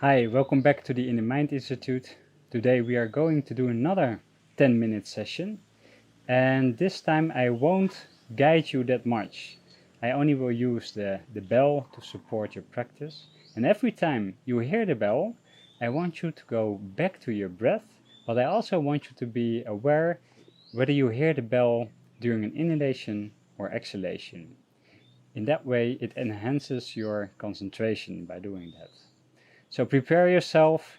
Hi, welcome back to the In the Mind Institute. Today we are going to do another 10-minute session, and this time I won't guide you that much. I only will use the bell to support your practice, and every time you hear the bell, I want you to go back to your breath, but I also want you to be aware whether you hear the bell during an inhalation or exhalation. In that way, it enhances your concentration by doing that. So prepare yourself,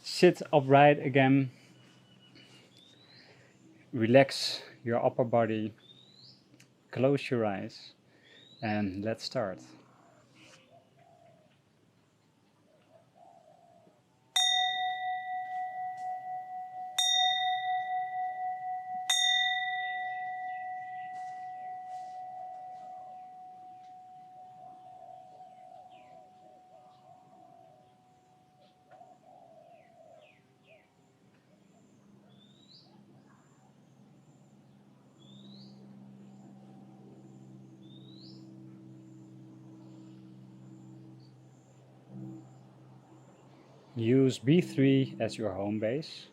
sit upright again, relax your upper body, close your eyes, and let's start. Use B3 as your home base.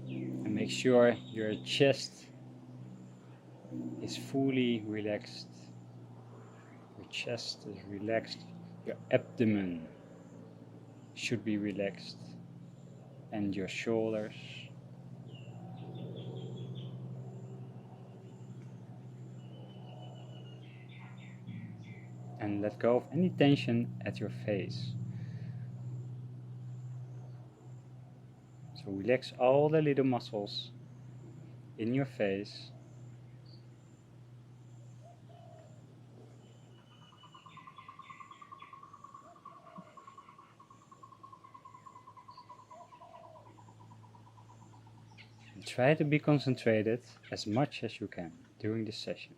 And make sure your chest is fully relaxed. Your chest is relaxed. Your abdomen should be relaxed. And your shoulders. And let go of any tension at your face. So relax all the little muscles in your face. And try to be concentrated as much as you can during this session.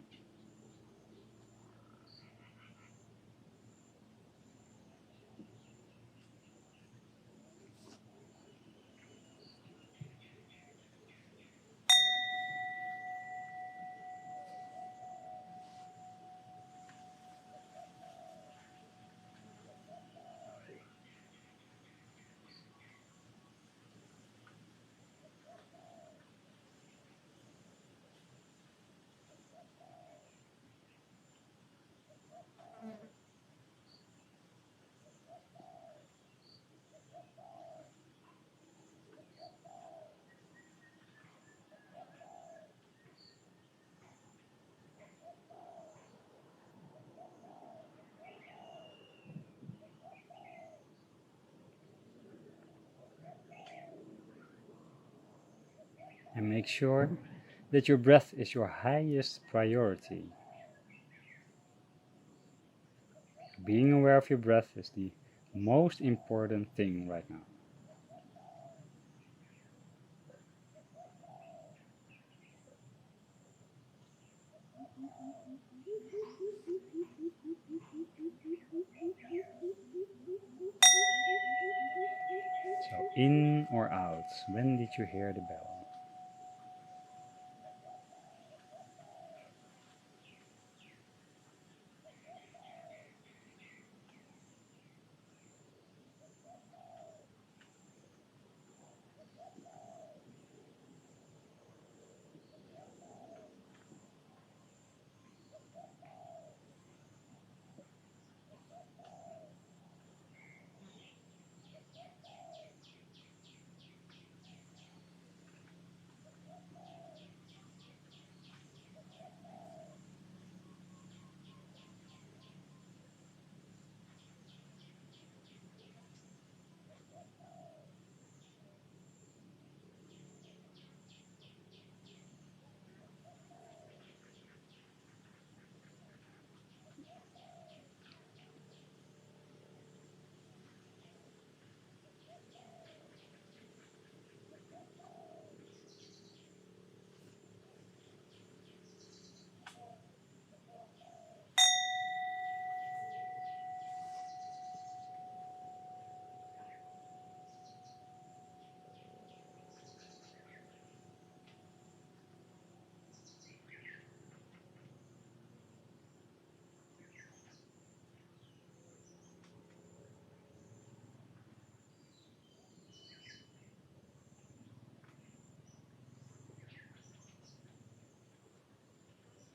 And make sure that your breath is your highest priority. Being aware of your breath is the most important thing right now. So, in or out, when did you hear the bell?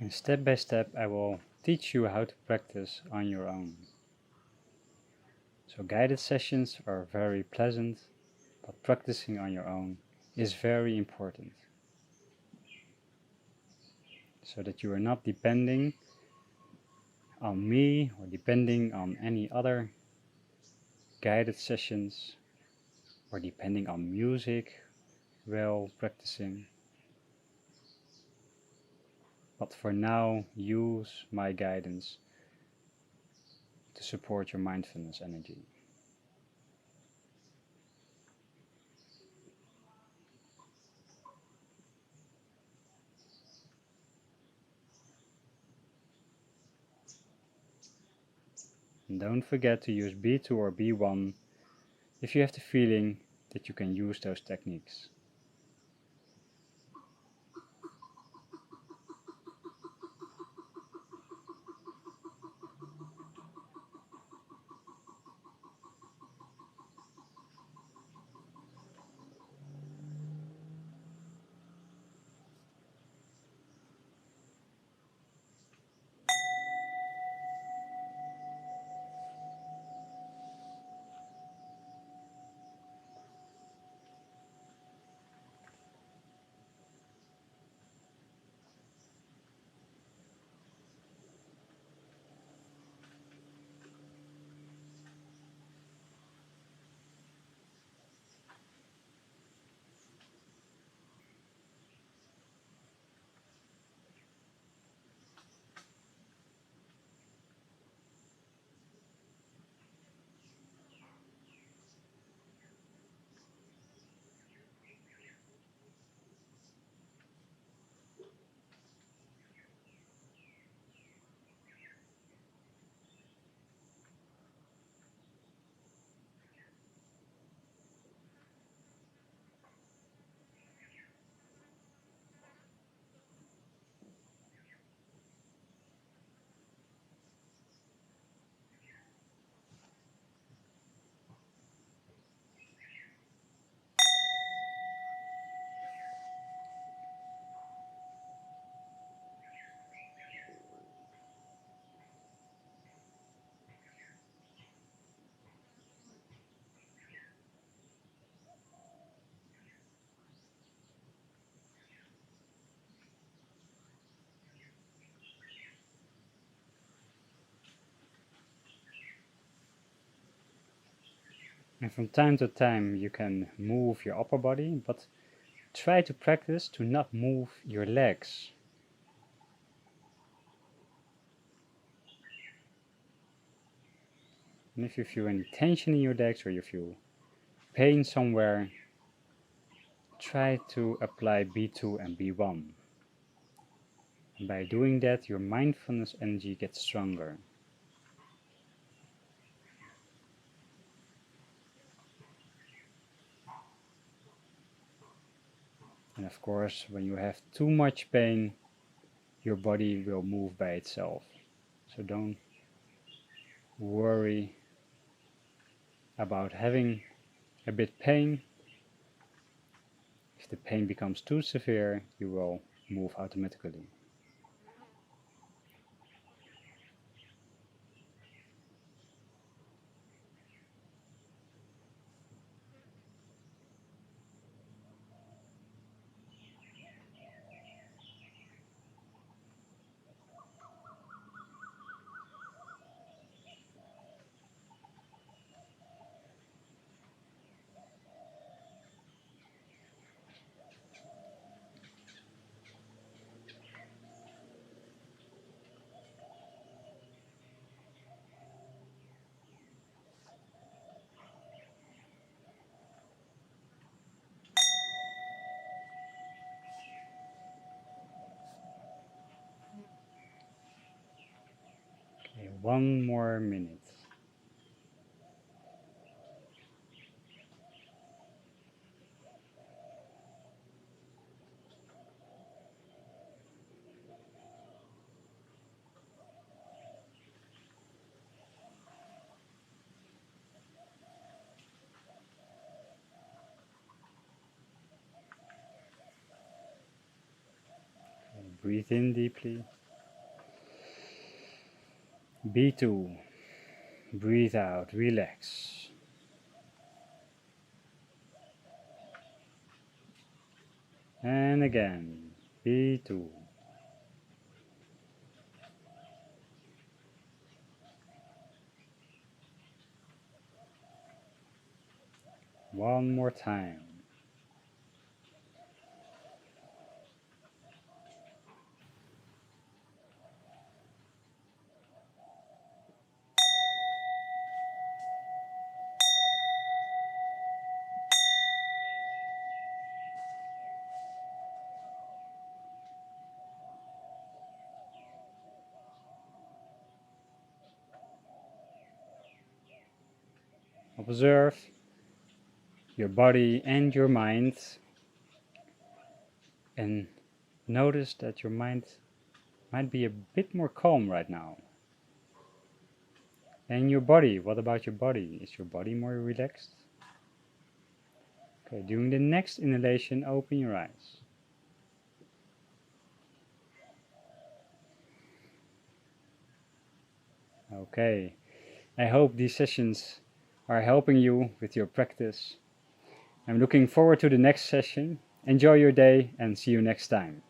And step by step, I will teach you how to practice on your own. So guided sessions are very pleasant, but practicing on your own is very important. So that you are not depending on me or depending on any other guided sessions or depending on music while practicing. But for now, use my guidance to support your mindfulness energy. And don't forget to use B2 or B1 if you have the feeling that you can use those techniques. And from time to time you can move your upper body, but try to practice to not move your legs. And if you feel any tension in your legs or you feel pain somewhere, try to apply B2 and B1. And by doing that, your mindfulness energy gets stronger. And of course, when you have too much pain, your body will move by itself. So don't worry about having a bit pain. If the pain becomes too severe, you will move automatically. Okay, 1 more minute. Okay, breathe in deeply B2. Breathe out, relax. And again, B2. One more time. Observe your body and your mind, and notice that your mind might be a bit more calm right now. And your body, what about your body? Is your body more relaxed? Okay, during the next inhalation, open your eyes. Okay, I hope these sessions are helping you with your practice. I'm looking forward to the next session. Enjoy your day and see you next time.